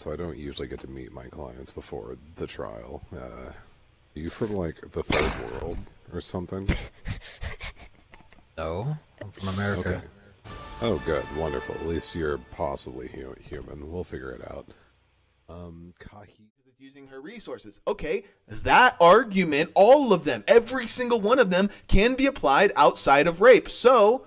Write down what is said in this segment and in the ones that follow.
So I don't usually get to meet my clients before the trial. Are you from like the third world or something? No, I'm from America. Okay. Oh, good, wonderful. At least you're possibly human. We'll figure it out. It's using her resources. Okay, that argument, all of them, every single one of them, can be applied outside of rape. So,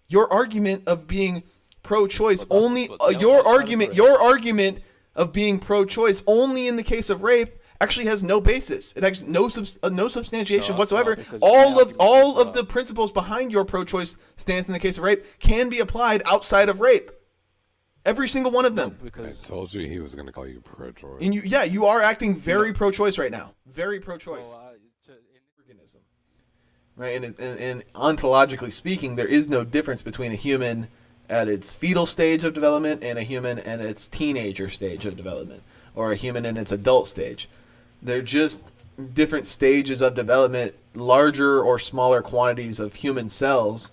your argument of being pro-choice only, your argument of being pro-choice only in the case of rape actually has no basis. It actually no substantiation whatsoever. All of the principles behind your pro-choice stance in the case of rape can be applied outside of rape. Every single one of them. I told you he was going to call you pro-choice. And you are acting very pro-choice right now. Very pro-choice. Organism. Right, and ontologically speaking, there is no difference between a human at its fetal stage of development and a human at its teenager stage of development, or a human in its adult stage. They're just different stages of development, larger or smaller quantities of human cells,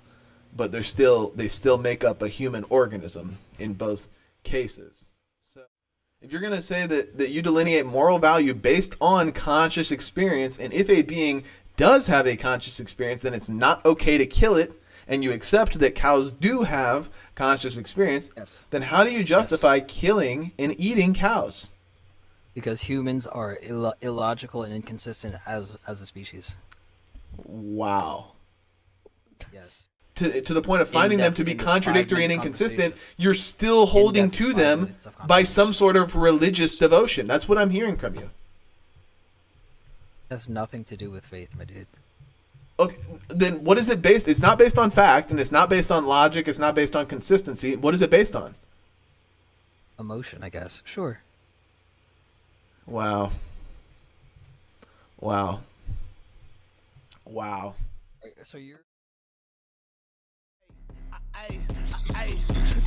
but they still make up a human organism in both cases. So if you're going to say that you delineate moral value based on conscious experience, and if a being does have a conscious experience, then it's not okay to kill it, and you accept that cows do have conscious experience, Yes. then how do you justify killing and eating cows? Because humans are illogical and inconsistent as a species. Wow. Yes. To the point of finding them to be In-depth contradictory and five-minute inconsistent, you're still holding In-depth to 5 them minutes of by some conversation. sort of religious devotion. That's what I'm hearing from you. Has nothing to do with faith, my dude. Okay, then what is it based? It's not based on fact, and it's not based on logic. It's not based on consistency. What is it based on? Emotion, I guess. Sure. Wow. Wow. Wow. So you're...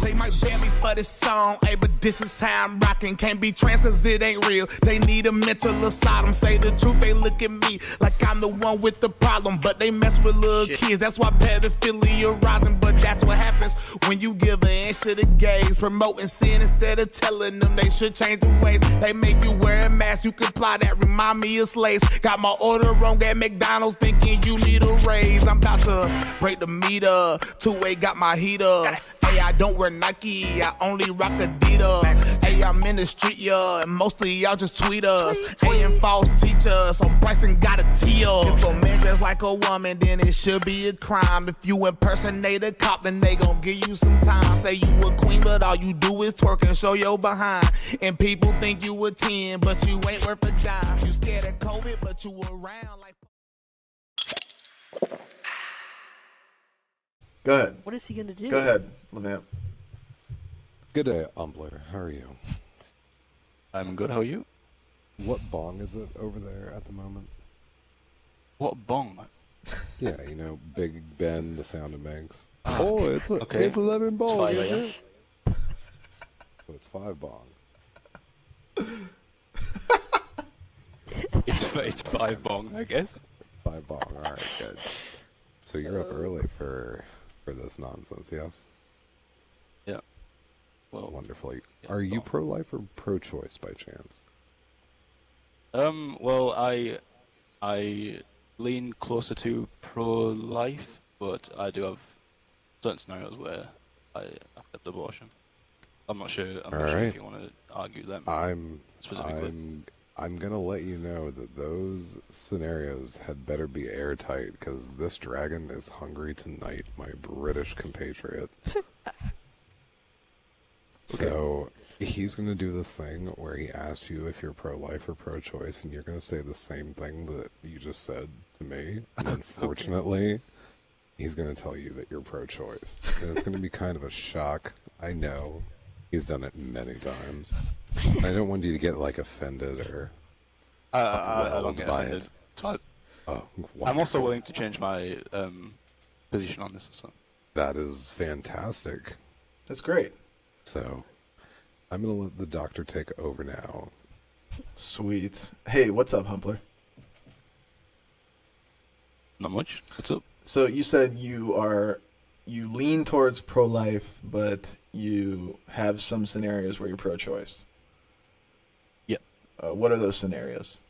They might ban me for this song, but this is how I'm rocking. Can't be trans cause it ain't real. They need a mental asylum. Say the truth, they look at me like I'm the one with the problem. But they mess with little kids, that's why pedophilia rising. But that's what happens when you give an inch to the gays. Promoting sin instead of telling them they should change the ways. They make you wear a mask, you can apply that, remind me of slaves. Got my order wrong at McDonald's, thinking you need a raise. I'm about to break the meter, two-way got my heater. Hey, I don't wear Nike, I only rock Adidas. Hey, I'm in the street, yeah, and mostly y'all just tweet us. Hey, and false teachers, so Bryson got a teal. If a man dressed like a woman, then it should be a crime. If you impersonate a cop, then they gon' give you some time. Say you a queen, but all you do is twerk and show your behind. And people think you a 10, but you ain't worth a dime. You scared of COVID, but you around like... Go ahead. What is he gonna do? Go ahead, Levamp. Good day, Umbler. How are you? I'm good, how are you? What bong is it over there at the moment? What bong? Yeah, you know, Big Ben, the sound it makes. Oh, it's okay. it's 11 bong, It's 5 isn't a.m. it? Oh, it's 5 bong. It's 5 bong, I guess. 5 bong. All right, good. So you're up early for this nonsense, yes? Yeah. Well, Wonderful. yeah, Are you go on. pro-life or pro-choice by chance? Well, I lean closer to pro-life, but I do have certain scenarios where I accept abortion. I'm not sure. I'm not sure if Alright. you want to argue them I'm specifically. I'm gonna let you know that those scenarios had better be airtight because this dragon is hungry tonight, my British compatriot. So he's gonna do this thing where he asks you if you're pro-life or pro-choice, and you're gonna say the same thing that you just said to me. And unfortunately, he's gonna tell you that you're pro-choice, and it's gonna be kind of a shock. I know. He's done it many times. I don't want you to get like offended or I upwelled don't get by offended. it. It's fine. Oh, I'm also wonderful. willing to change my position on this. So. That is fantastic. That's great. So, I'm gonna let the doctor take over now. Sweet. Hey, what's up, Humpler? Not much. What's up? So you said you lean towards pro-life, but you have some scenarios where you're pro-choice. What are those scenarios?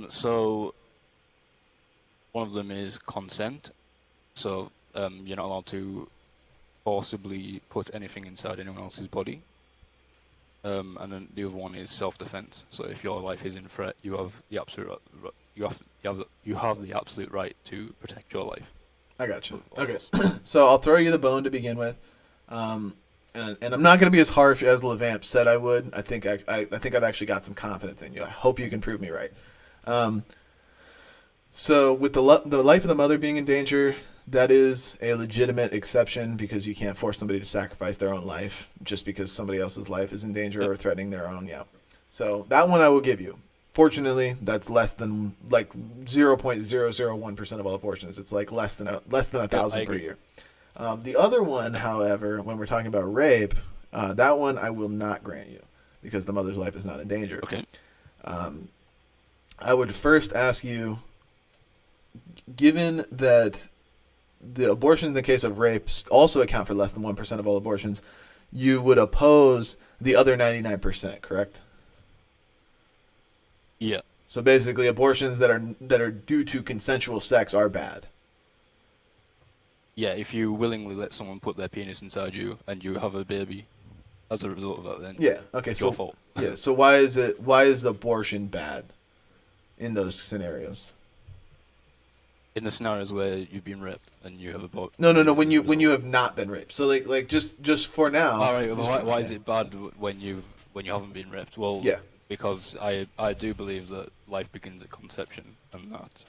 So one of them is consent. So you're not allowed to forcibly put anything inside anyone else's body. And then the other one is self-defense. So if your life is in threat, you have the absolute you have the absolute right to protect your life. I got you. Okay, so I'll throw you the bone to begin with, and I'm not going to be as harsh as Levamp said I would. I think I've actually got some confidence in you. I hope you can prove me right. So with the life of the mother being in danger, that is a legitimate exception because you can't force somebody to sacrifice their own life just because somebody else's life is in danger or threatening their own. Yeah. So that one I will give you. Fortunately, that's less than like 0.001% of all abortions. It's like less than 1,000 per year. The other one, however, when we're talking about rape, that one I will not grant you because the mother's life is not in danger. Okay. I would first ask you, given that the abortions in the case of rape also account for less than 1% of all abortions, you would oppose the other 99%, correct? Yeah. So basically, abortions that are due to consensual sex are bad. Yeah, if you willingly let someone put their penis inside you and you have a baby as a result of that, then Yeah. Okay. it's So your fault. yeah. So why is abortion bad in those scenarios? In the scenarios where you've been raped and you have a No. When you have not been raped. So like just for now. All right. Why is it bad when you haven't been raped? Well, Yeah. Because I do believe that life begins at conception and that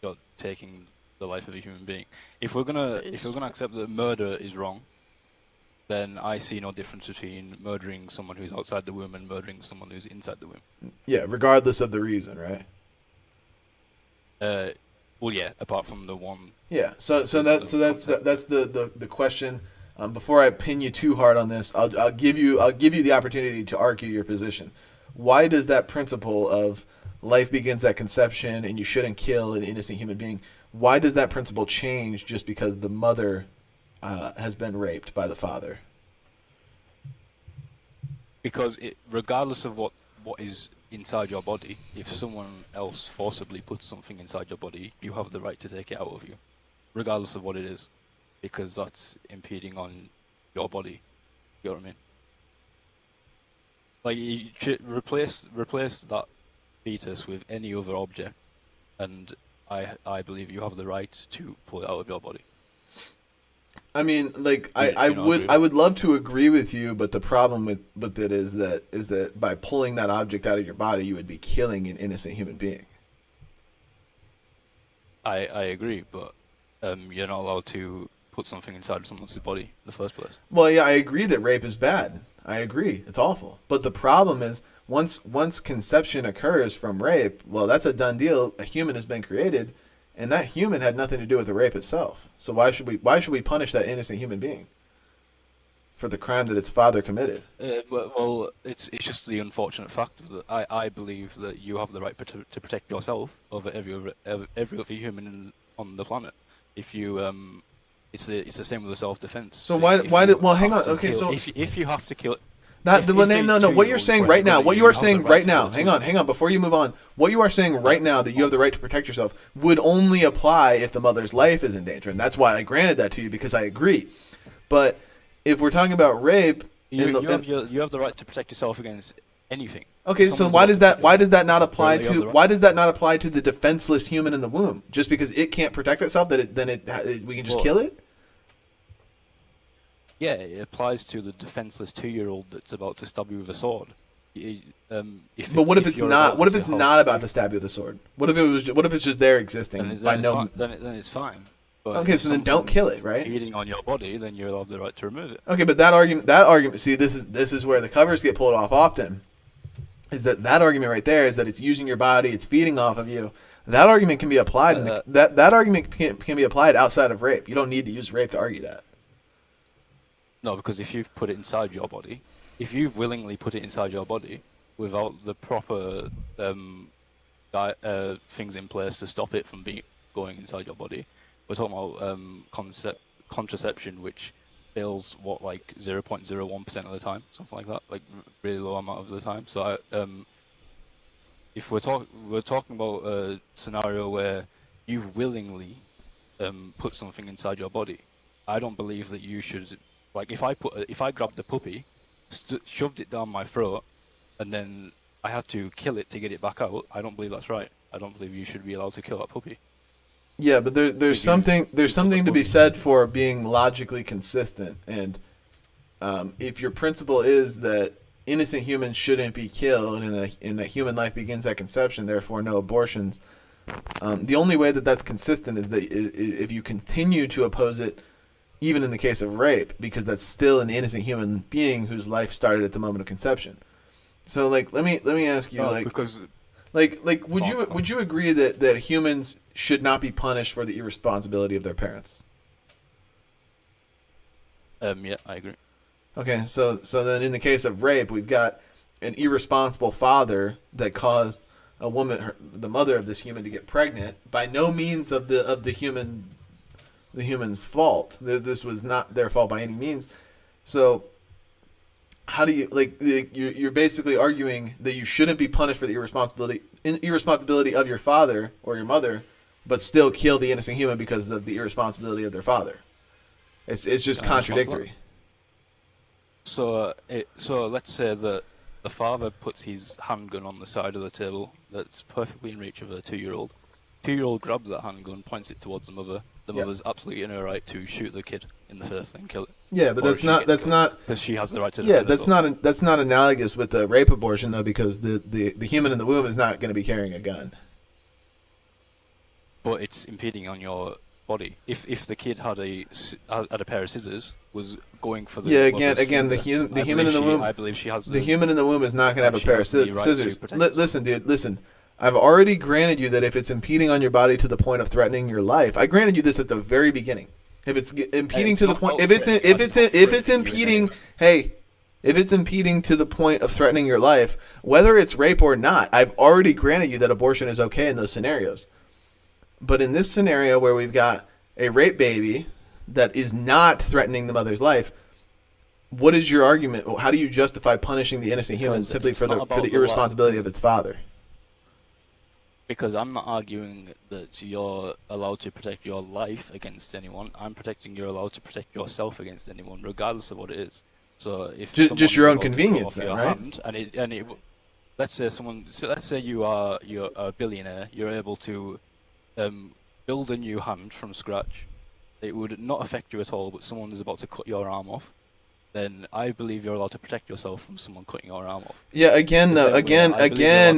you're taking the life of a human being. If we're gonna accept that murder is wrong, then I see no difference between murdering someone who's outside the womb and murdering someone who's inside the womb. Yeah. Regardless of the reason, right? Well, yeah. Apart from the one. Yeah. So that's the question. Before I pin you too hard on this, I'll give you the opportunity to argue your position. Why does that principle of life begins at conception and you shouldn't kill an innocent human being? Why does that principle change just because the mother has been raped by the father? Because regardless of what is inside your body, if someone else forcibly puts something inside your body, you have the right to take it out of you, regardless of what it is, because that's impeding on your body. You know what I mean? Like, you should replace that fetus with any other object, and I believe you have the right to pull it out of your body. I mean, like Do you not agree? I would love to agree with you, but the problem with it is that by pulling that object out of your body, you would be killing an innocent human being. I agree, but you're not allowed to put something inside someone's body in the first place. Well, yeah, I agree that rape is bad. I agree. It's awful. But the problem is once conception occurs from rape, well, that's a done deal. A human has been created, and that human had nothing to do with the rape itself. So why should we punish that innocent human being for the crime that its father committed? Well, it's just the unfortunate fact that I believe that you have the right to protect yourself over every other human on the planet. If you it's the same with the self-defense. So hang on. Okay, so if you have to kill. What you're saying right now, hang on, before you move on, what you are saying right now that you have the right to protect yourself would only apply if the mother's life is in danger, and that's why I granted that to you, because I agree. But if we're talking about rape, you have the right to protect yourself against anything. Okay, so why does that not apply to the defenseless human in the womb? Just because it can't protect itself, we can just kill it? Yeah, it applies to the defenseless 2-year-old that's about to stab you with a sword. But what if it's not? What if it's not about to stab you with a sword? What if it's just there existing? Then it's fine. But okay, so then don't kill it, right? Eating on your body, then you'll have the right to remove it. Okay, but that argument. See, this is where the covers get pulled off often. Is that argument right there? Is that it's using your body, it's feeding off of you. That argument can be applied. That argument can be applied outside of rape. You don't need to use rape to argue that. No, because if you've put it inside your body, if you've willingly put it inside your body without the proper things in place to stop it from going inside your body, we're talking about contraception, which fails like 0.01% of the time, something like that, like really low amount of the time. So if we're talking about a scenario where you've willingly put something inside your body, I don't believe that you should, like, if I grabbed the puppy, shoved it down my throat, and then I had to kill it to get it back out, I don't believe that's right. I don't believe you should be allowed to kill that puppy. Yeah, but there's something to be said for being logically consistent, and if your principle is that innocent humans shouldn't be killed and that human life begins at conception, therefore no abortions, the only way that that's consistent is that if you continue to oppose it, even in the case of rape, because that's still an innocent human being whose life started at the moment of conception. So, like, let me ask you, would you agree that humans should not be punished for the irresponsibility of their parents? Yeah, I agree. Okay, so then in the case of rape, we've got an irresponsible father that caused a woman, the mother of this human, to get pregnant by no means of the human's fault. This was not their fault by any means. So how do you, like, you're basically arguing that you shouldn't be punished for the irresponsibility of your father or your mother, but still kill the innocent human because of the irresponsibility of their father. It's just contradictory. So let's say that the father puts his handgun on the side of the table that's perfectly in reach of a 2-year-old. 2-year-old grabs that handgun, points it towards the mother. The mother's absolutely in her right to shoot the kid in the face and kill it. Yeah, but that's not because she has the right to defend herself. That's not analogous with the rape abortion though, because the human in the womb is not going to be carrying a gun. But it's impeding on your body. If the kid had a pair of scissors, was going for the the human in the womb. I believe she has the human in the womb is not going to have a pair of scissors. Listen, dude, listen. I've already granted you that if it's impeding on your body to the point of threatening your life, I granted you this at the very beginning. If it's impeding to the point, if it's impeding to the point of threatening your life, whether it's rape or not, I've already granted you that abortion is okay in those scenarios. But in this scenario where we've got a rape baby that is not threatening the mother's life, what is your argument? How do you justify punishing the innocent human simply for the irresponsibility of its father? Because I'm not arguing that you're allowed to protect your life against anyone. I'm protecting you're allowed to protect yourself against anyone, regardless of what it is. So if just your own convenience, then, right? Let's say you're a billionaire. You're able to build a new hand from scratch. It would not affect you at all, but someone is about to cut your arm off. Then I believe you're allowed to protect yourself from someone cutting your arm off. Yeah, again,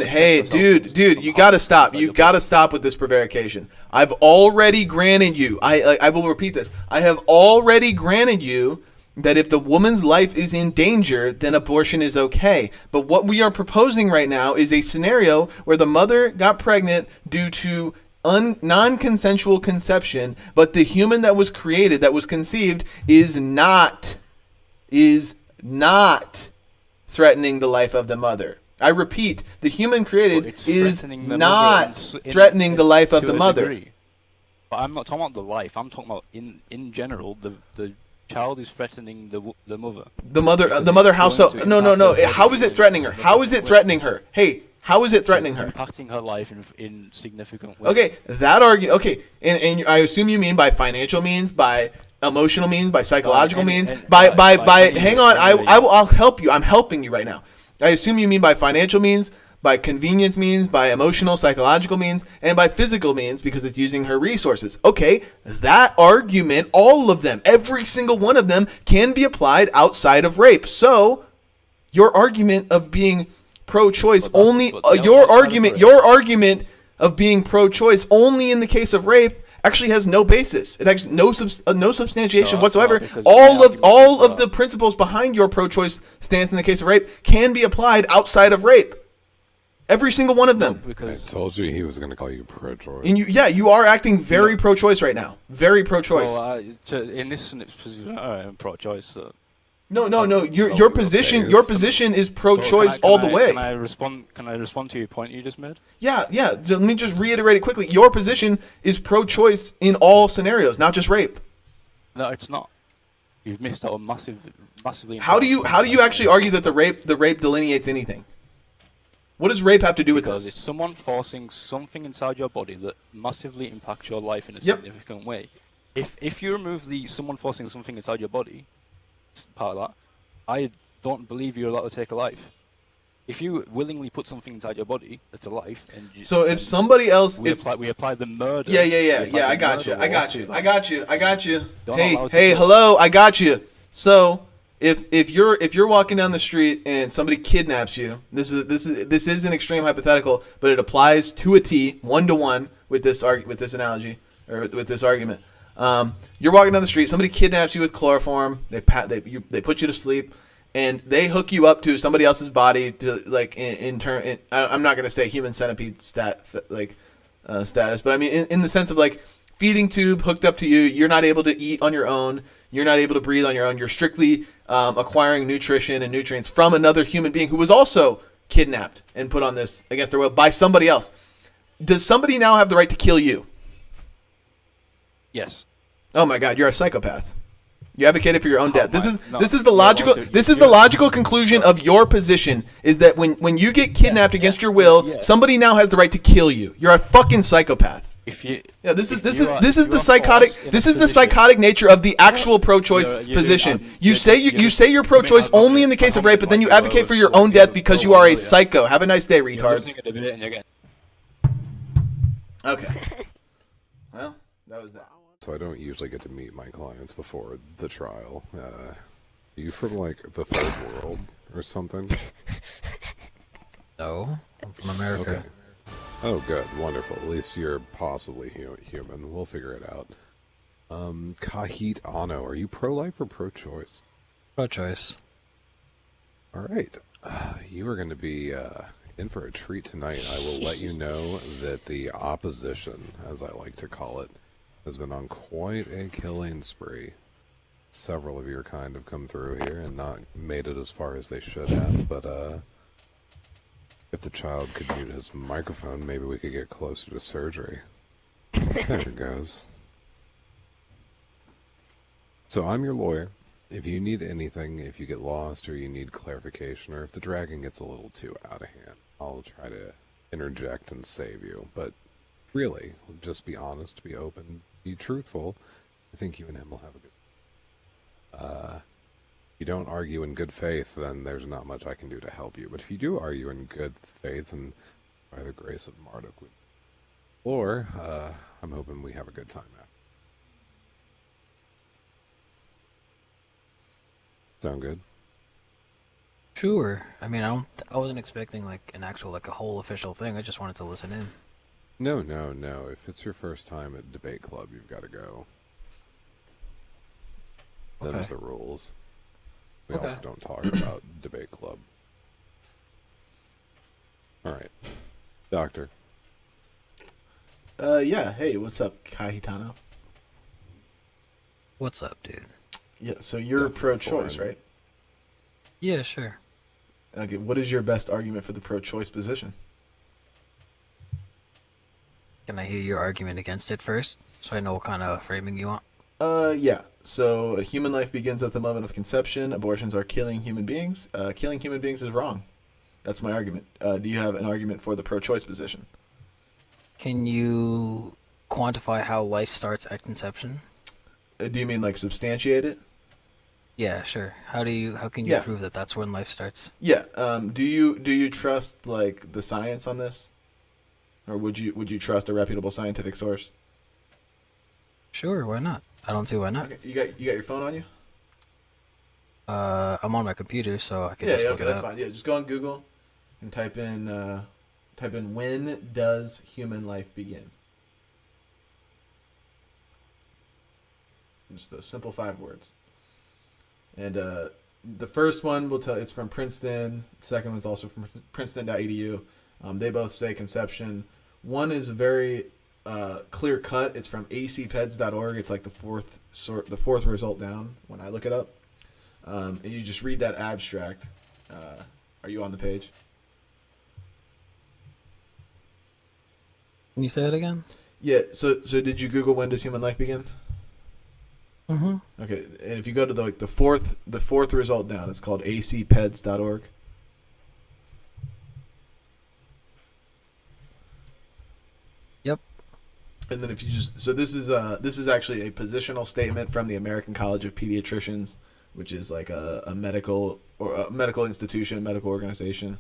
hey, dude, you gotta stop. You've got to stop with this prevarication. I've already granted you, I will repeat this, I have already granted you that if the woman's life is in danger, then abortion is okay. But what we are proposing right now is a scenario where the mother got pregnant due to non-consensual conception, but the human that was created, that was conceived, is not threatening the life of the mother. I repeat, the human created is not threatening the life of the mother. But I'm not talking about the life. I'm talking about in general. The child is threatening the mother. The mother. How so? No. How is it threatening her? How is it threatening her? Hey, how is it threatening her? Impacting her life in significant ways. Okay, that argument. Okay, and I assume you mean by financial means, by emotional means, by psychological means, by hang on, I'll help you. I'm helping you right now. I assume you mean by financial means, by convenience means, by emotional, psychological means, and by physical means, because it's using her resources. Okay, that argument, all of them, every single one of them, can be applied outside of rape. So your argument of being pro-choice your argument of being pro-choice only in the case of rape actually has no basis. It actually no substantiation whatsoever. All of the principles behind your pro-choice stance in the case of rape can be applied outside of rape. Every single one of them. I told you he was going to call you pro-choice. And you are acting very pro-choice right now. Very pro-choice. Well, in this position, I'm pro-choice. So. No. Your position is pro-choice all the way. Can I respond to your point you just made? Yeah. Let me just reiterate it quickly. Your position is pro-choice in all scenarios, not just rape. No, it's not. You've missed out on massively. How do you actually argue that the rape delineates anything? What does rape have to do with Because this? it's someone forcing something inside your body that massively impacts your life in a Yep. significant way. If you remove the someone forcing something inside your body, it's part of that, I don't believe you're allowed to take a life. If you willingly put something inside your body that's a life, and you, So if somebody else, we apply the murder. yeah, I got you. Hey, hello, I got you. So if you're walking down the street and somebody kidnaps you, this is an extreme hypothetical, but it applies to a T, 1-to-1 with this analogy or with this argument. You're walking down the street, somebody kidnaps you with chloroform, they put you to sleep, and they hook you up to somebody else's body to like in turn. I'm not gonna say human centipede status, but I mean in the sense of like feeding tube hooked up to you. You're not able to eat on your own. You're not able to breathe on your own. You're strictly acquiring nutrition and nutrients from another human being who was also kidnapped and put on this against their will by somebody else. Does somebody now have the right to kill you? Yes. Oh my God, you're a psychopath. You advocated for your own death. This is the you're logical conclusion of your position is that when you get kidnapped against your will, somebody now has the right to kill you. You're a fucking psychopath. This is the psychotic nature of the actual pro-choice position. You say you're pro-choice only in the case of rape, but then you advocate for your own death because you are a psycho. Have a nice day, retard. Okay. Well, that was that. So I don't usually get to meet my clients before the trial. Are you from like the third world or something? No, I'm from America. Okay. Oh, good, wonderful. At least you're possibly human. We'll figure it out. Kahit Ano, are you pro-life or pro-choice? Pro-choice. All right. You are going to be in for a treat tonight. I will let you know that the opposition, as I like to call it, has been on quite a killing spree. Several of your kind have come through here and not made it as far as they should have, but if the child could mute his microphone, maybe we could get closer to surgery. There it goes. So I'm your lawyer. If you need anything, if you get lost or you need clarification, or if the dragon gets a little too out of hand, I'll try to interject and save you. But really, just be honest, be open, be truthful. I think you and him will have a good... if you don't argue in good faith, then there's not much I can do to help you. But if you do argue in good faith, and by the grace of Marduk, or I'm hoping we have a good time after. Sound good? Sure. I mean, I wasn't expecting like an actual like a whole official thing. I just wanted to listen in. No. If it's your first time at debate club, you've got to go. Them's the rules. We also don't talk about debate club. All right, doctor. Yeah. Hey, what's up, Kahitano? What's up, dude? Yeah. So you're pro-choice, right? Yeah, sure. Okay. What is your best argument for the pro-choice position? Can I hear your argument against it first, so I know what kind of framing you want? Yeah. So a human life begins at the moment of conception. Abortions are killing human beings. Killing human beings is wrong. That's my argument. Do you have an argument for the pro-choice position? Can you quantify how life starts at conception? Do you mean like substantiate it? Yeah, sure. How can you prove that that's when life starts? Yeah. Do you trust like the science on this? Or would you trust a reputable scientific source? Sure, why not? I don't see why not. Okay. You got your phone on you? I'm on my computer, so I can just look it that's up. fine. Yeah, just go on Google and type in when does human life begin? Just those simple 5 words. And the first one will tell it's from Princeton. The second one's also from Princeton.edu. They both say conception. One is very clear cut. It's from acpeds.org. It's like the fourth result down when I look it up. And you just read that abstract. Are you on the page? Can you say it again? Yeah. So did you Google when does human life begin? Mm-hmm. Okay, and if you go to the fourth result down, it's called acpeds.org. Yep. And then if you this is actually a positional statement from the American College of Pediatricians, which is like a medical or a medical institution, medical organization,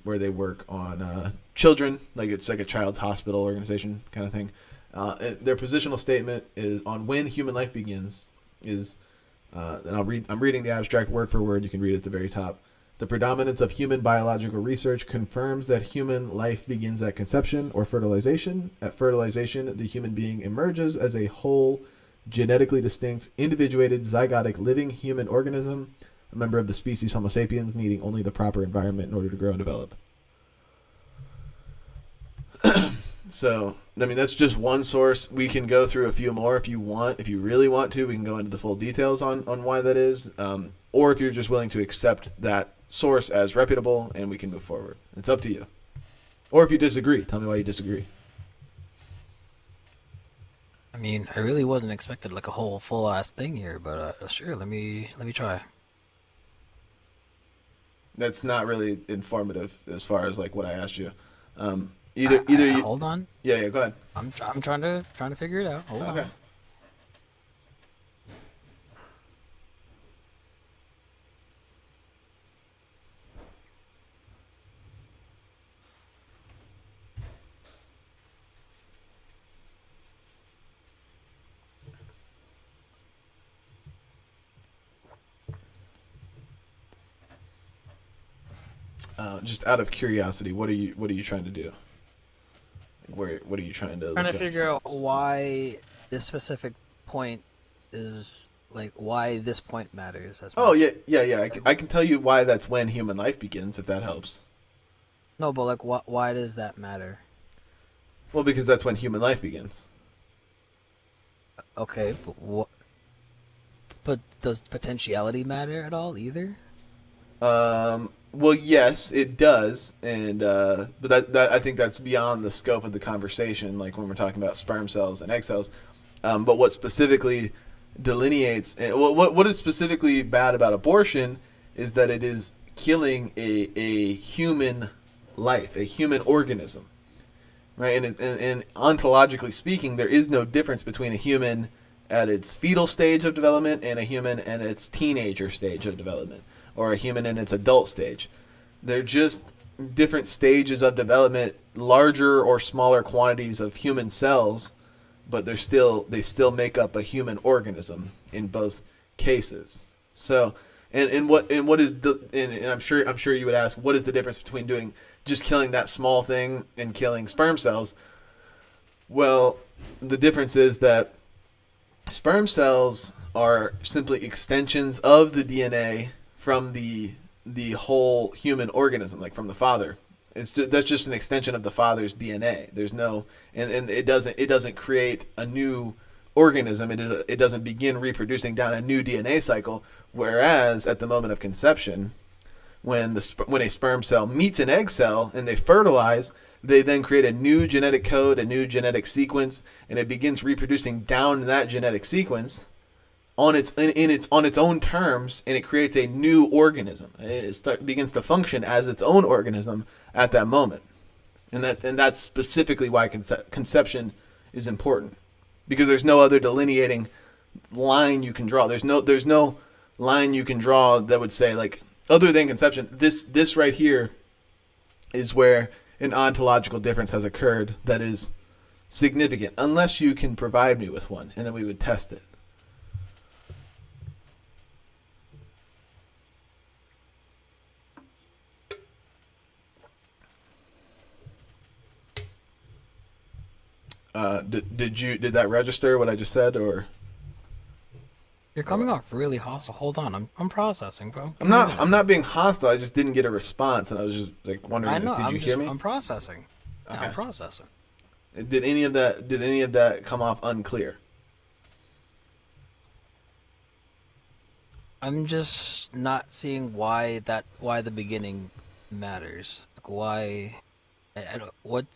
where they work on children. Like it's like a child's hospital organization kind of thing. And their positional statement is on when human life begins. And I'm reading the abstract word for word. You can read it at the very top. The predominance of human biological research confirms that human life begins at conception or fertilization. At fertilization, the human being emerges as a whole, genetically distinct, individuated, zygotic living human organism, a member of the species Homo sapiens, needing only the proper environment in order to grow and develop. So, I mean, that's just one source. We can go through a few more if you want. If you really want to, we can go into the full details on why that is. Or if you're just willing to accept that source as reputable and we can move forward. It's up to you. Or if you disagree, tell me why you disagree. I mean, I really wasn't expecting like a whole full ass thing here, but sure, let me try. That's not really informative as far as like what I asked you. Hold on. Yeah, go ahead. I'm trying to figure it out. Hold Okay. on. Just out of curiosity, what are you trying to do? What are you trying to? Trying to look up? figure out why this specific point is like why this point matters. Oh yeah. I can tell you why that's when human life begins, if that helps. No, but like why does that matter? Well, because that's when human life begins. Okay, but what? But does potentiality matter at all either? Well, yes, it does, and but that I think that's beyond the scope of the conversation. Like when we're talking about sperm cells and egg cells, but what specifically delineates what is specifically bad about abortion is that it is killing a human life, a human organism, right? And ontologically speaking, there is no difference between a human at its fetal stage of development and a human at its teenager stage of development, or a human in its adult stage. They're just different stages of development, larger or smaller quantities of human cells, but they still make up a human organism in both cases. So, and what is and I'm sure you would ask, what is the difference between doing just killing that small thing and killing sperm cells? Well, the difference is that sperm cells are simply extensions of the DNA from the whole human organism, like from the father. That's just an extension of the father's DNA. There's no and it doesn't create a new organism. It doesn't begin reproducing down a new DNA cycle. Whereas at the moment of conception, when a sperm cell meets an egg cell and they fertilize, they then create a new genetic code, a new genetic sequence, and it begins reproducing down that genetic sequence on its own terms, and it creates a new organism. It begins to function as its own organism at that moment, and that's specifically why conception is important, because there's no other delineating line you can draw. There's no line you can draw that would say, like, other than conception, this right here is where an ontological difference has occurred that is significant, unless you can provide me with one, and then we would test it. Did that register what I just said, or? You're coming off really hostile. Hold on, I'm processing, bro. I'm not being hostile. I just didn't get a response, and I was just like wondering. I know. Did you hear me? I'm processing. Okay. Yeah, I'm processing. Did any of that come off unclear? I'm just not seeing why the beginning matters. Like why? I don't.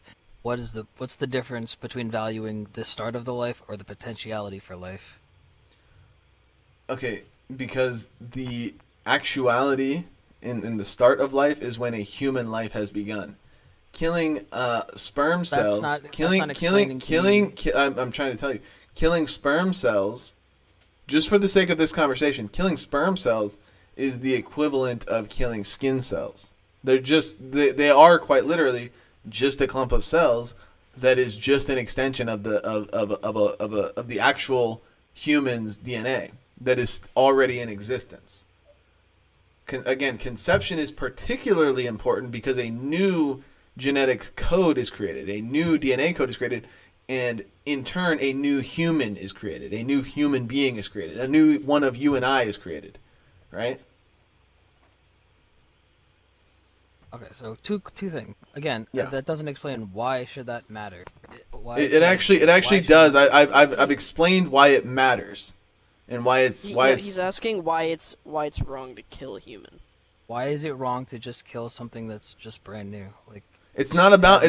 What's the difference between valuing the start of the life or the potentiality for life? Okay, because the actuality in the start of life is when a human life has begun. Killing sperm cells. I'm trying to tell you, killing sperm cells. Just for the sake of this conversation, killing sperm cells is the equivalent of killing skin cells. They are quite literally just a clump of cells that is just an extension of the actual human's DNA that is already in existence. Again, conception is particularly important because a new genetic code is created, a new DNA code is created, and in turn, a new human is created, a new human being is created, a new one of you and I is created, right? Okay, so two things. Again, Yeah. that doesn't explain why should that matter. It actually does. I've explained why it matters, and why it's He's asking why it's wrong to kill a human. Why is it wrong to just kill something that's just brand new? Like It's not about.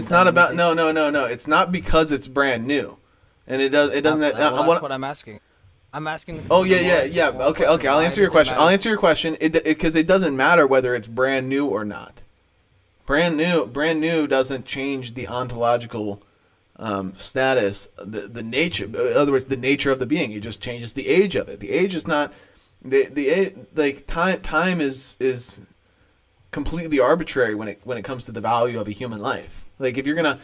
No. It's not because it's brand new, and it doesn't. that's what I'm asking. I'm asking. Oh yeah. Okay. I'll answer your question. Because it doesn't matter whether it's brand new or not. Brand new doesn't change the ontological status, the nature. In other words, the nature of the being. It just changes the age of it. The age is not time is completely arbitrary when it comes to the value of a human life. Like if you're gonna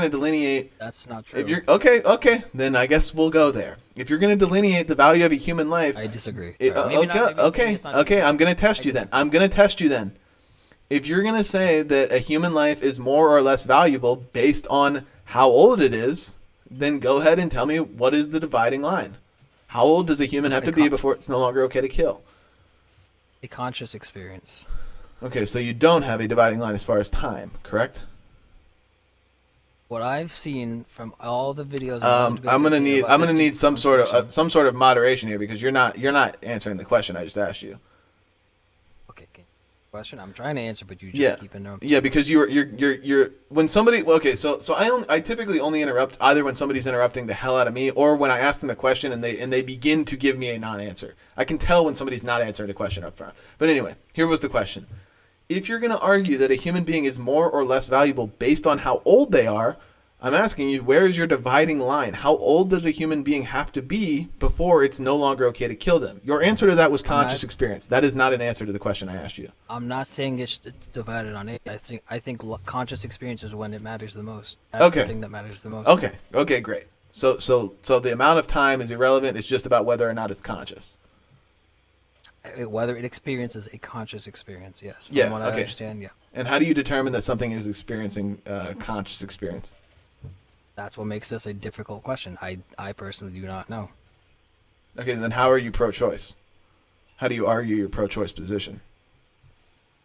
delineate, that's not true. If you're okay, then I guess we'll go there. If you're gonna delineate the value of a human life, I disagree. Okay. I'm gonna test you then. If you're gonna say that a human life is more or less valuable based on how old it is, then go ahead and tell me what is the dividing line. How old does a human have to be before it's no longer okay to kill? A conscious experience. Okay, so you don't have a dividing line as far as time, correct? What I've seen from all the videos, I'm gonna need some sort of moderation here because you're not answering the question I just asked you. Okay, question. I'm trying to answer, but you just keep interrupting. Yeah, because you're when somebody. Okay, so I typically only interrupt either when somebody's interrupting the hell out of me or when I ask them a question and they begin to give me a non-answer. I can tell when somebody's not answering the question up front. But anyway, here was the question. If you're going to argue that a human being is more or less valuable based on how old they are, I'm asking you, where is your dividing line? How old does a human being have to be before it's no longer okay to kill them? Your answer to that was conscious experience. That is not an answer to the question I asked you. I'm not saying it's divided on age. I think conscious experience is when it matters the most. That's the thing that matters the most. Okay, great. So the amount of time is irrelevant. It's just about whether or not it's conscious. Whether it experiences a conscious experience, yes. Yeah, From what I understand, yeah. And how do you determine that something is experiencing conscious experience? That's what makes this a difficult question. I personally do not know. Okay, then how are you pro-choice? How do you argue your pro-choice position?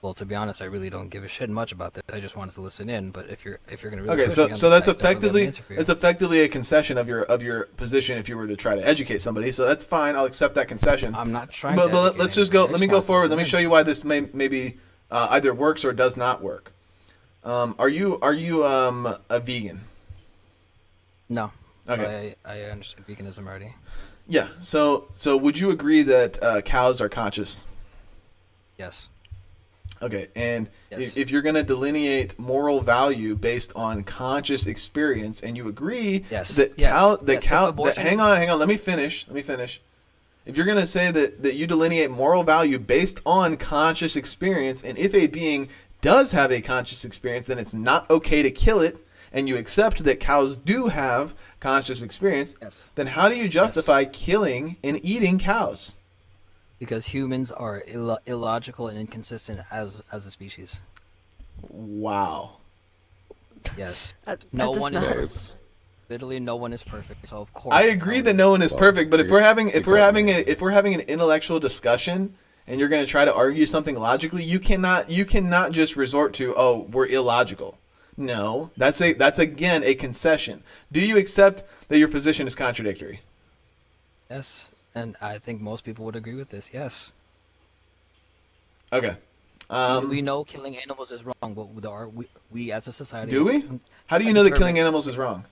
Well, to be honest, I really don't give a shit much about this. I just wanted to listen in. But if you're gonna really okay, push me so on that's the fact, effectively a concession of your position if you were to try to educate somebody. So that's fine. I'll accept that concession. I'm not trying. But let's just go. Let me go forward. Let me show you why this maybe either works or does not work. Are you a vegan? No. Okay. I understand veganism already. Yeah. So would you agree that cows are conscious? Yes. Okay, and Yes. if you're going to delineate moral value based on conscious experience, and you agree that hang on, let me finish. If you're going to say that you delineate moral value based on conscious experience, and if a being does have a conscious experience, then it's not okay to kill it, and you accept that cows do have conscious experience, then how do you justify killing and eating cows? Because humans are illogical and inconsistent as a species. Wow. Yes. No one is literally no one is perfect. So of course I agree that no one is perfect, but if we're having an intellectual discussion and you're going to try to argue something logically, you cannot just resort to we're illogical. No, that's again a concession. Do you accept that your position is contradictory? Yes. And I think most people would agree with this. Yes. Okay. We know killing animals is wrong, but we as a society. Do we? How do you know that killing animals is wrong?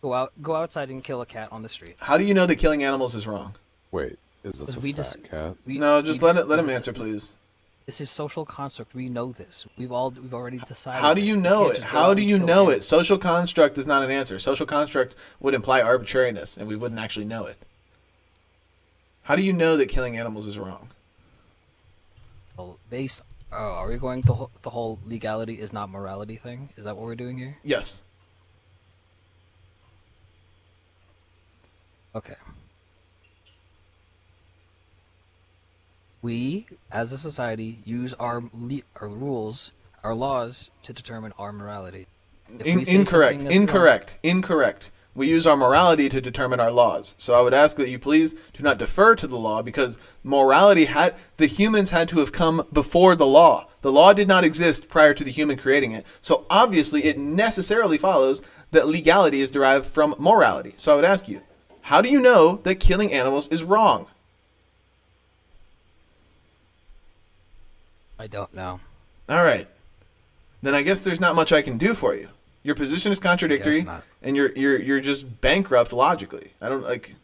Go outside and kill a cat on the street. How do you know that killing animals is wrong? Wait. Is this a we fat cat? No, just let him answer, please. This is social construct. We know this. We've already decided. How do you know it? How do you know it? Social construct is not an answer. Social construct would imply arbitrariness, and we wouldn't actually know it. How do you know that killing animals is wrong? Are we going the whole legality is not morality thing? Is that what we're doing here? Yes. Okay. We, as a society, use our rules, our laws, to determine our morality. Incorrect. We use our morality to determine our laws. So I would ask that you please do not defer to the law, because the humans had to have come before the law. The law did not exist prior to the human creating it. So obviously it necessarily follows that legality is derived from morality. So I would ask you, how do you know that killing animals is wrong? I don't know. All right. Then I guess there's not much I can do for you. Your position is contradictory, and you're just bankrupt logically. I don't like.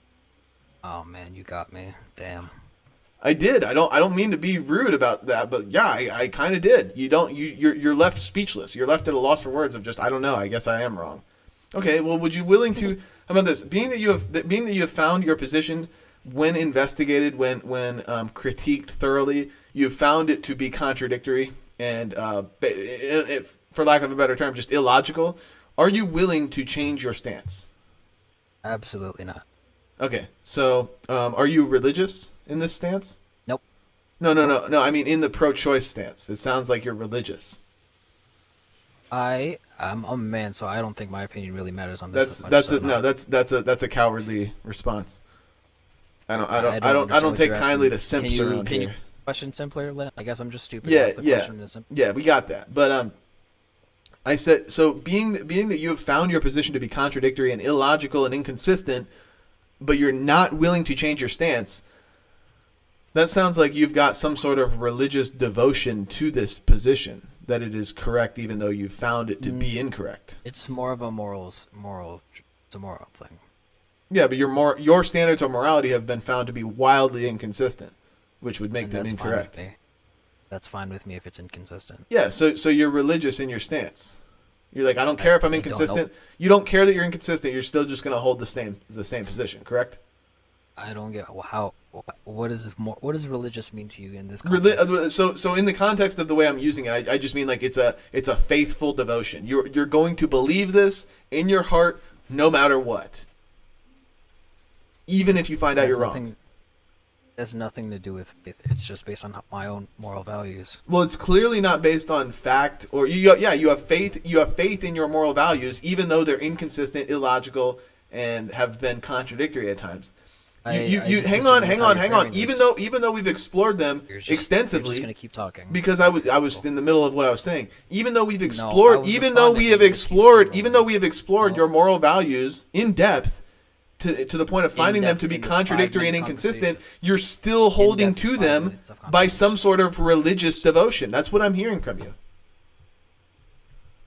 Oh man, you got me. Damn. I did. I don't mean to be rude about that, but yeah, I kind of did. You're left speechless. You're left at a loss for words of just, I don't know. I guess I am wrong. Okay. Well, would you willing to? How about this? Being that you have found your position when investigated, when critiqued thoroughly, you found it to be contradictory and, for lack of a better term, just illogical. Are you willing to change your stance? Absolutely not. Okay, so are you religious in this stance? Nope. No. I mean, in the pro-choice stance, it sounds like you're religious. I'm a man, so I don't think my opinion really matters on this. That's a cowardly response. I don't take kindly to simps around here. Can you question simpler? I guess I'm just stupid. Yeah, we got that. But I said, so being that you have found your position to be contradictory and illogical and inconsistent, but you're not willing to change your stance, that sounds like you've got some sort of religious devotion to this position, that it is correct even though you found it to be incorrect. It's more of a it's a moral thing. Yeah, but your standards of morality have been found to be wildly inconsistent, which would make them incorrect. That's fine with me if it's inconsistent. Yeah, so you're religious in your stance. You're like, I don't care if I'm inconsistent. You don't care that you're inconsistent. You're still just going to hold the same position, correct? I don't get how. What does religious mean to you in this context? So in the context of the way I'm using it, I just mean like it's a faithful devotion. You're going to believe this in your heart no matter what, even if you find out you're wrong. It has nothing to do with faith. It's just based on my own moral values. Well, it's clearly not based on fact, or you have faith. You have faith in your moral values, even though they're inconsistent, illogical, and have been contradictory at times. Hang on. Even though we've explored them extensively, you're just gonna keep talking because I was in the middle of what I was saying. Even though we have explored your moral values in depth, to the point of finding them to be contradictory and inconsistent, you're still holding to them by some sort of religious devotion. That's what I'm hearing from you.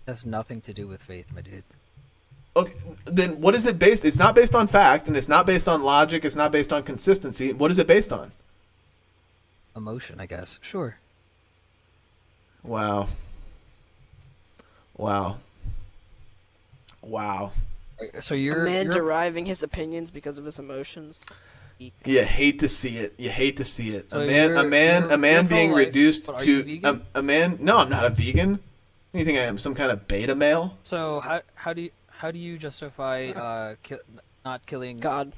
It has nothing to do with faith, my dude. Okay, then what is it based? It's not based on fact, and it's not based on logic. It's not based on consistency. What is it based on? Emotion, I guess. Sure. Wow. So you're a man deriving his opinions because of his emotions. You hate to see it. So a man being reduced but are to you vegan? a man. No, I'm not a vegan. What do you think I am? Some kind of beta male? So how do you justify not killing God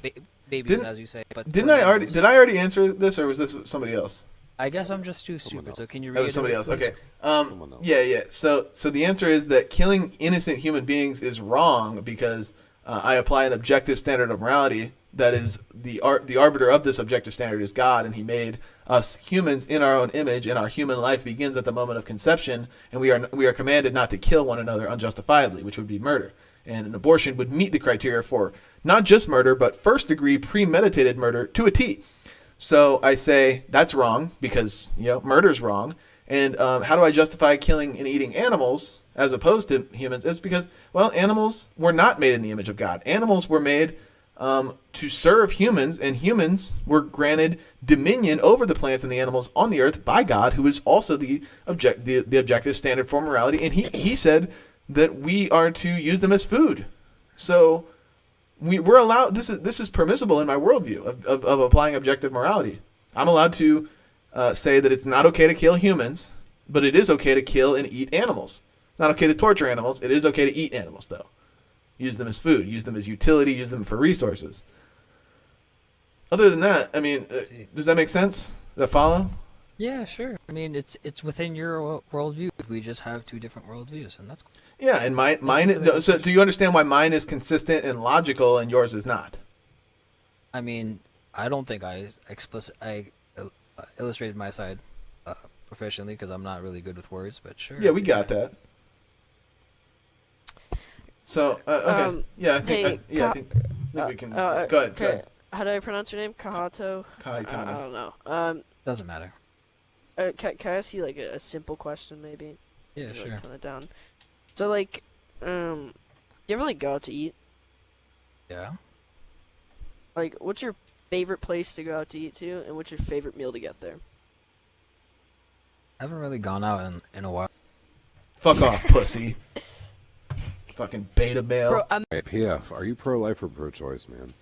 babies, as you say? But did I already answer this, or was this somebody else? I guess I'm just too stupid. else. So can you read? That was somebody else. Okay. Someone else. Yeah. So the answer is that killing innocent human beings is wrong because I apply an objective standard of morality. That is the arbiter of this objective standard is God, and He made us humans in our own image, and our human life begins at the moment of conception, and we are commanded not to kill one another unjustifiably, which would be murder. And an abortion would meet the criteria for not just murder, but first-degree premeditated murder to a T. So I say that's wrong because murder's wrong. And how do I justify killing and eating animals as opposed to humans? It's because animals were not made in the image of God. Animals were made to serve humans, and humans were granted dominion over the plants and the animals on the earth by God, who is also the objective standard for morality. And he said that we are to use them as food. So we're allowed. This is permissible in my worldview of applying objective morality. I'm allowed to say that it's not okay to kill humans, but it is okay to kill and eat animals. Not okay to torture animals. It is okay to eat animals, though. Use them as food. Use them as utility. Use them for resources. Other than that, I mean, does that make sense? Does that follow? Yeah, sure. I mean, it's within your worldview. We just have two different worldviews, and that's cool. Yeah, and mine. So, do you understand why mine is consistent and logical, and yours is not? I mean, I don't think I illustrated my side proficiently because I'm not really good with words, but sure. Yeah, we got that. So, okay. Yeah, I think. I think we can. Go ahead. How do I pronounce your name? Kahato? I don't know. Doesn't matter. Can I ask you like a simple question, maybe? Yeah, sure. Like, tone it down. So, like, do you ever like go out to eat? Yeah. Like, what's your favorite place to go out to eat to, and what's your favorite meal to get there? I haven't really gone out in a while. Fuck off, pussy. Fucking beta male. Bro, Hey, PF, are you pro-life or pro-choice, man?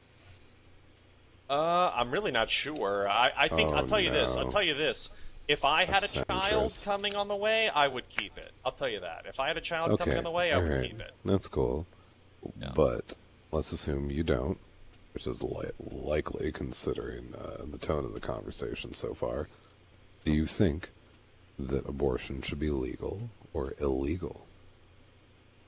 I'm really not sure. I think I'll tell you this. I'll tell you this. If I had a child coming on the way, I would keep it. I'll tell you that. If I had a child coming on the way, I would keep it. That's cool. Yeah. But let's assume you don't, which is likely considering the tone of the conversation so far. Do you think that abortion should be legal or illegal?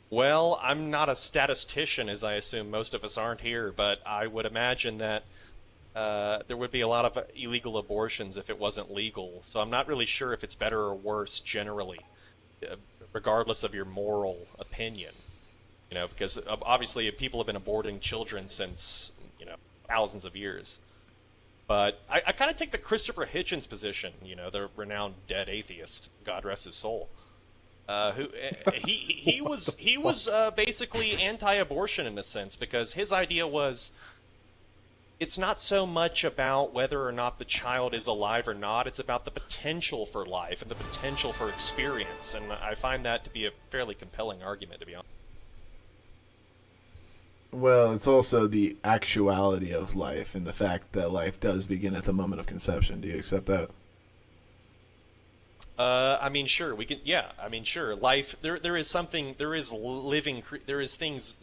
Well, I'm not a statistician, as I assume most of us aren't here, but I would imagine that there would be a lot of illegal abortions if it wasn't legal. So I'm not really sure if it's better or worse generally, regardless of your moral opinion. You know, because obviously people have been aborting children since, thousands of years. But I kind of take the Christopher Hitchens position, the renowned dead atheist, God rest his soul. He was basically anti-abortion in a sense, because his idea was it's not so much about whether or not the child is alive or not, it's about the potential for life and the potential for experience, and I find that to be a fairly compelling argument, to be honest. Well, it's also the actuality of life and the fact that life does begin at the moment of conception. Do you accept that? I mean, sure, we can. Yeah, I mean, sure. Life. There is something. There is living. There is things.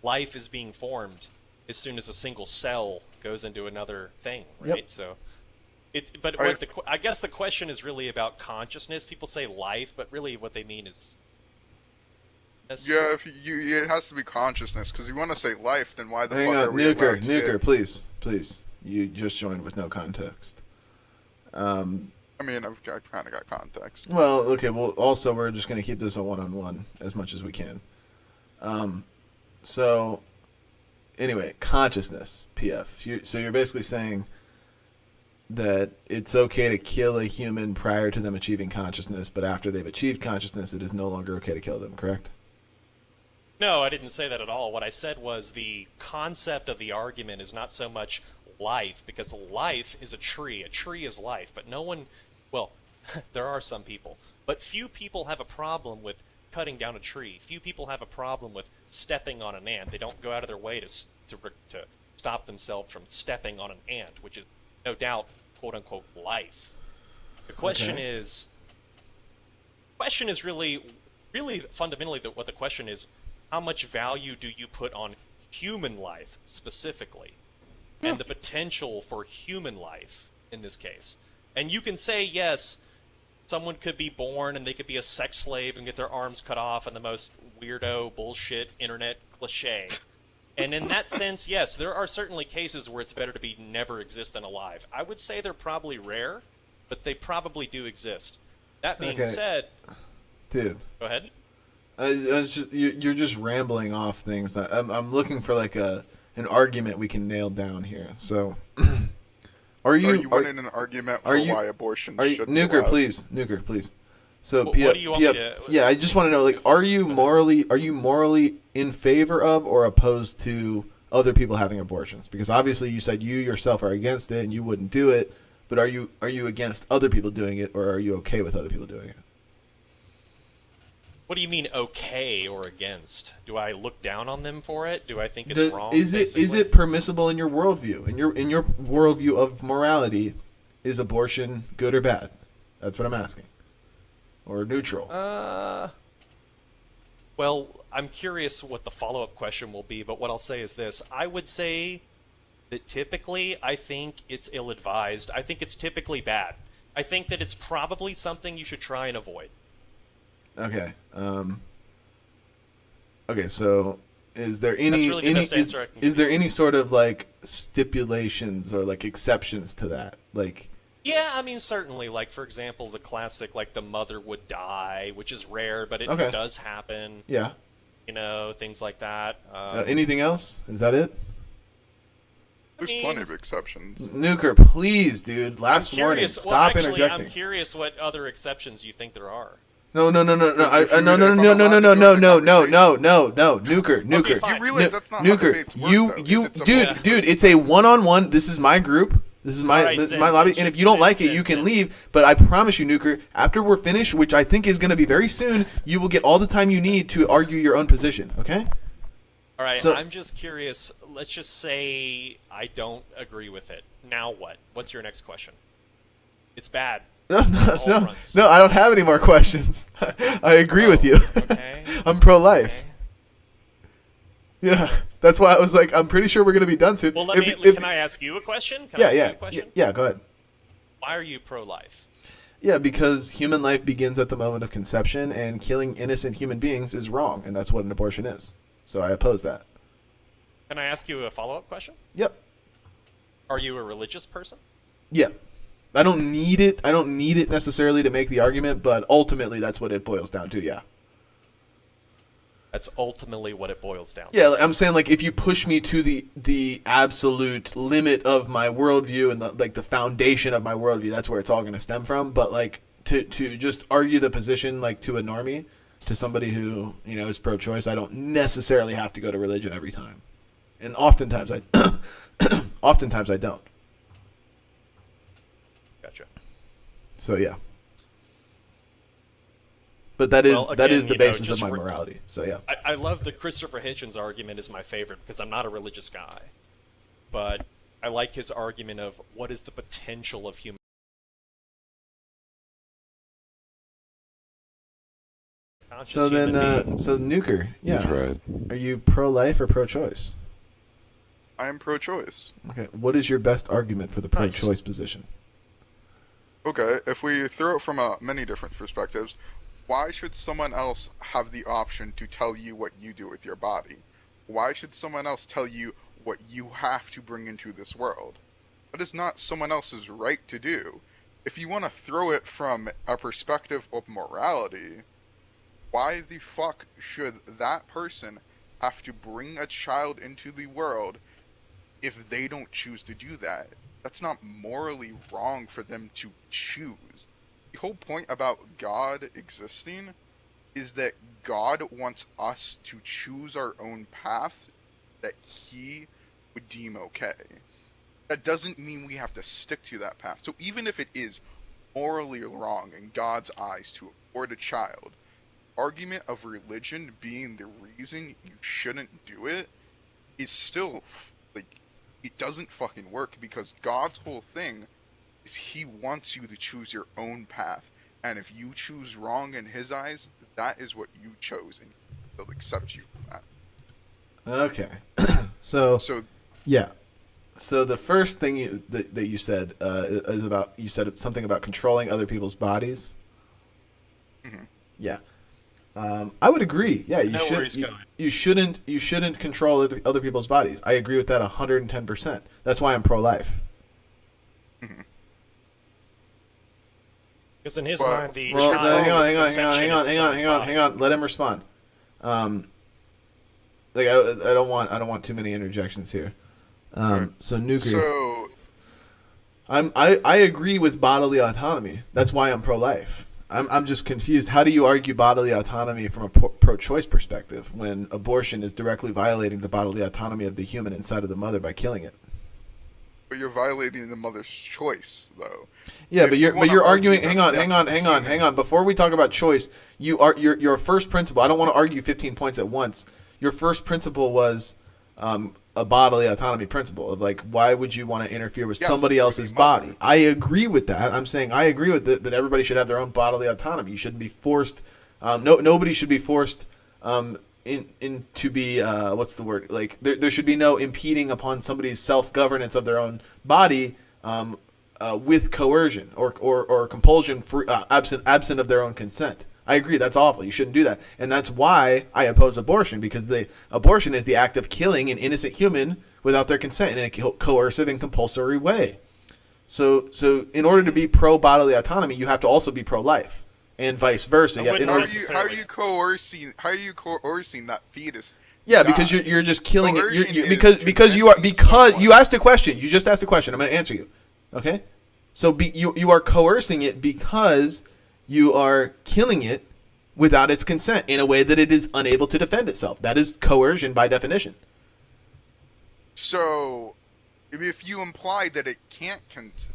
Life is being formed as soon as a single cell goes into another thing, right? Yep. So, I guess the question is really about consciousness. People say life, but really what they mean is. Yeah, it has to be consciousness, because you want to say life, then why the Hang fuck on, are we allowed to Nuker, please. You just joined with no context. I mean, I kind of got context. Well, okay. Well, also we're just going to keep this a one-on-one as much as we can. So, anyway, consciousness, PF. So you're basically saying that it's okay to kill a human prior to them achieving consciousness, but after they've achieved consciousness, it is no longer okay to kill them, correct? No, I didn't say that at all. What I said was the concept of the argument is not so much life, because life is a tree. A tree is life, but no one... Well, there are some people, but few people have a problem with cutting down a tree. Few people have a problem with stepping on an ant. They don't go out of their way to stop themselves from stepping on an ant, which is no doubt, quote-unquote, life. The question is really fundamentally what the question is, how much value do you put on human life specifically, and the potential for human life in this case? And you can say, yes, someone could be born and they could be a sex slave and get their arms cut off, and the most weirdo bullshit internet cliche. And in that sense, yes, there are certainly cases where it's better to be never exist than alive. I would say they're probably rare, but they probably do exist. That being said... Dude. Go ahead. You're just rambling off things. I'm looking for like an argument we can nail down here. So, are you wanting an argument for why abortion should be Nuker, allowed? Nuker, please. So, what do you want me to... Yeah, I just want to know, like, are you morally in favor of or opposed to other people having abortions? Because obviously you said you yourself are against it and you wouldn't do it, but are you against other people doing it, or are you okay with other people doing it? What do you mean okay or against? Do I look down on them for it? Do I think it's wrong? Is it permissible in your worldview? In your worldview of morality, is abortion good or bad? That's what I'm asking. Or neutral? Well, I'm curious what the follow-up question will be, but what I'll say is this. I would say that typically I think it's ill-advised. I think it's typically bad. I think that it's probably something you should try and avoid. Okay. Okay, so is there any really the best answer I can is give there you. any sort of like stipulations or like exceptions to that? Like Yeah, I mean, certainly. Like, for example, the classic, like, the mother would die, which is rare, but it Okay. does happen. yeah. You know, things like that. Anything else? Is that it? There's plenty of exceptions. Nuker, please, dude. Last I'm warning. curious, Stop actually, interjecting. I'm curious what other exceptions you think there are. No. No. If you No. realize Nuker. You realize that's not how Nuker. debates work, though, is it's a vote. Dude. It's a one-on-one. This is my group. This is my Alright, this is Zen, my lobby. Zen, And if you don't Zen, like it, Zen, you can Zen. leave. But I promise you, Nuker, after we're finished, which I think is going to be very soon, you will get all the time you need to argue your own position. Okay? All right, So- I'm just curious. Let's just say I don't agree with it. Now what? What's your next question? It's bad. No. All fronts. No. I don't have any more questions. I agree with you. Okay. I'm pro-life. Okay. Yeah, that's why I was like, I'm pretty sure we're gonna be done soon. Well, can I ask you a question? Can I Yeah, ask you yeah, a question? yeah. Go ahead. Why are you pro-life? Yeah, because human life begins at the moment of conception, and killing innocent human beings is wrong, and that's what an abortion is. So I oppose that. Can I ask you a follow-up question? Yep. Are you a religious person? Yeah. I don't need it. I don't need it necessarily to make the argument, but ultimately that's what it boils down to. Yeah. That's ultimately what it boils down to. Yeah, I'm saying like if you push me to the absolute limit of my worldview and the foundation of my worldview, that's where it's all going to stem from. But like to just argue the position like to a normie, to somebody who is pro-choice, I don't necessarily have to go to religion every time, and oftentimes I don't. Gotcha. So yeah. But that is Well, that again, is the basis of just my morality. So yeah. I love the Christopher Hitchens argument is my favorite because I'm not a religious guy. But I like his argument of what is the potential of human conscious So then, human being. so Nuker, yeah. That's right. Are you pro-life or pro-choice? I am pro-choice. Okay. What is your best argument for the Nice. pro-choice position? Okay, if we throw it from many different perspectives, why should someone else have the option to tell you what you do with your body? Why should someone else tell you what you have to bring into this world? That is not someone else's right to do. If you want to throw it from a perspective of morality, why the fuck should that person have to bring a child into the world if they don't choose to do that? That's not morally wrong for them to choose. The whole point about God existing is that God wants us to choose our own path that He would deem okay. That doesn't mean we have to stick to that path. So even if it is morally wrong in God's eyes to abort a child, argument of religion being the reason you shouldn't do it is still, like, it doesn't fucking work because God's whole thing is He wants you to choose your own path. And if you choose wrong in His eyes, that is what you chose, and He'll accept you for that. Okay. So So yeah. So the first thing that you said is about, you said something about controlling other people's bodies. Mhm. Yeah. I would agree. Yeah, I know where he's going. you shouldn't control other people's bodies. I agree with that 110%. That's why I'm pro-life. Because in his Well, mind, the Well, child hang on. Let him respond. Like I don't want too many interjections here. So Nuker, So I agree with bodily autonomy. That's why I'm pro-life. I'm just confused. How do you argue bodily autonomy from a pro-choice perspective when abortion is directly violating the bodily autonomy of the human inside of the mother by killing it? But you're violating the mother's choice, though. Yeah, If but you you're wanna arguing. argue Hang on. Before we talk about choice, your first principle. I don't want to argue 15 points at once. Your first principle was a bodily autonomy principle of like, why would you want to interfere with somebody else's body? I agree with that. I'm saying I agree with that everybody should have their own bodily autonomy. You shouldn't be forced. Nobody should be forced to be what's the word? Like there should be no impeding upon somebody's self-governance of their own body with coercion or compulsion absent of their own consent. I agree. That's awful. You shouldn't do that. And that's why I oppose abortion, because the abortion is the act of killing an innocent human without their consent in a coercive and compulsory way. So in order to be pro bodily autonomy, you have to also be pro life, and vice versa. Yeah, How are you coercing that fetus? Yeah, because you're just killing it. Because you asked a question. You just asked a question. I'm going to answer you. Okay? So you are coercing it because you are killing it without its consent in a way that it is unable to defend itself. That is coercion by definition. So, if you imply that it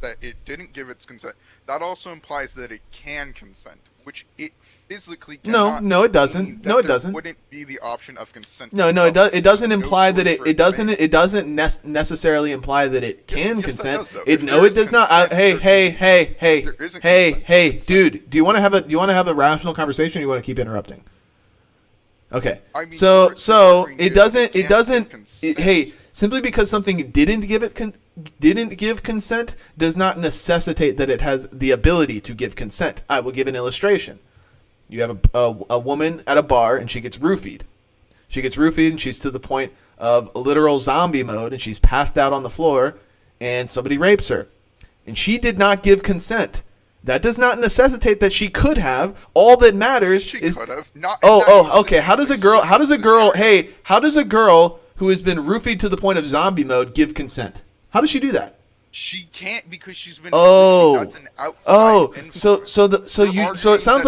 that it didn't give its consent, that also implies that it can consent, which it physically cannot. No, it doesn't. No, it doesn't. Wouldn't be the option of consent. No, it doesn't imply that it doesn't necessarily imply that it can consent. It does not. Hey, dude, do you want to have a rational conversation, or you want to keep interrupting? Okay. I mean, So it doesn't. Hey, simply because something didn't give consent does not necessitate that it has the ability to give consent. I will give an illustration. You have a woman at a bar, and she gets roofied. And she's to the point of literal zombie mode, and she's passed out on the floor, and somebody rapes her. And she did not give consent. That does not necessitate that she could have. All that matters is... okay. How does a girl who has been roofied to the point of zombie mode give consent? How does she do that? She can't, because she's been. That's an outside influence. So it sounds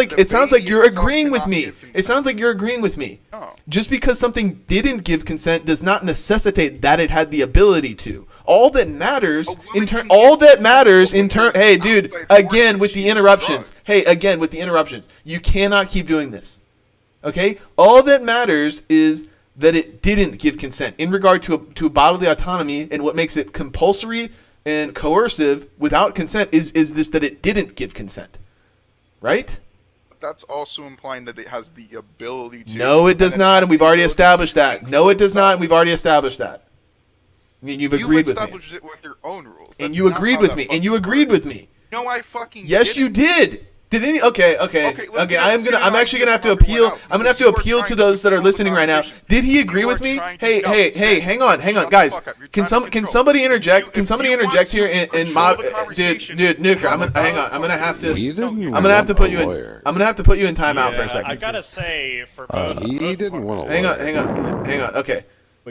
like you're agreeing with me. It sounds like you're agreeing with me. No. Just because something didn't give consent does not necessitate that it had the ability to. All that matters Hey, dude, again with the interruptions. You cannot keep doing this. Okay? All that matters is that it didn't give consent in regard to bodily autonomy, and what makes it compulsory and coercive without consent is this, that it didn't give consent. Right? That's also implying that it has the ability to. No, it does not, and we've already established that. No, it does not, and we've already established that. I mean, you've agreed with me. You established it with your own rules. And you agreed with me. No, I fucking Yes, you did. Did any? Okay. I'm actually gonna have to appeal. I'm gonna have to appeal to those that are listening right now. Did he agree with me? Hey, hang on, guys. Can somebody interject? Can somebody interject here and mod? Dude, Nuker, I'm gonna have to put you in timeout for a second. I gotta say, for he didn't want to. Hang on. Okay.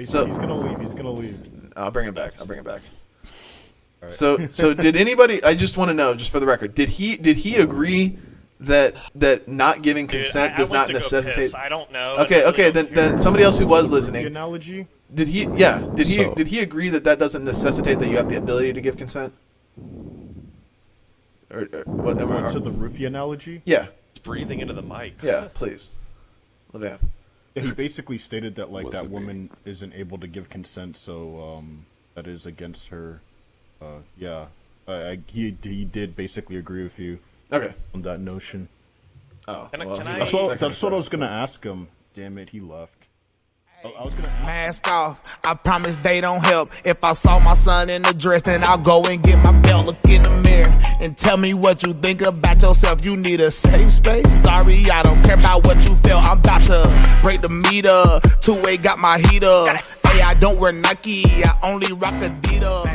So he's gonna leave. I'll bring him back. Right. So did anybody? I just want to know, just for the record, did he agree that not giving consent does not necessitate? I don't know. Okay. Then somebody else who was listening. The analogy. Did he? Yeah. Did he agree that doesn't necessitate that you have the ability to give consent? Or what? To the roofie analogy. Yeah. It's breathing into the mic. Yeah, please. Levamp. Yeah, he basically stated that that woman isn't able to give consent, so that is against her. He did basically agree with you. Okay. On that notion. Oh. That's what I was gonna ask him. Damn it, he left. I was gonna mask off. I promise they don't help. If I saw my son in the dress, then I'll go and get my belt. Look in the mirror and tell me what you think about yourself. You need a safe space. Sorry, I don't care about what you feel. I'm about to break the meter. Two-way got my heat up. Hey, I don't wear Nike. I only rock Adidas.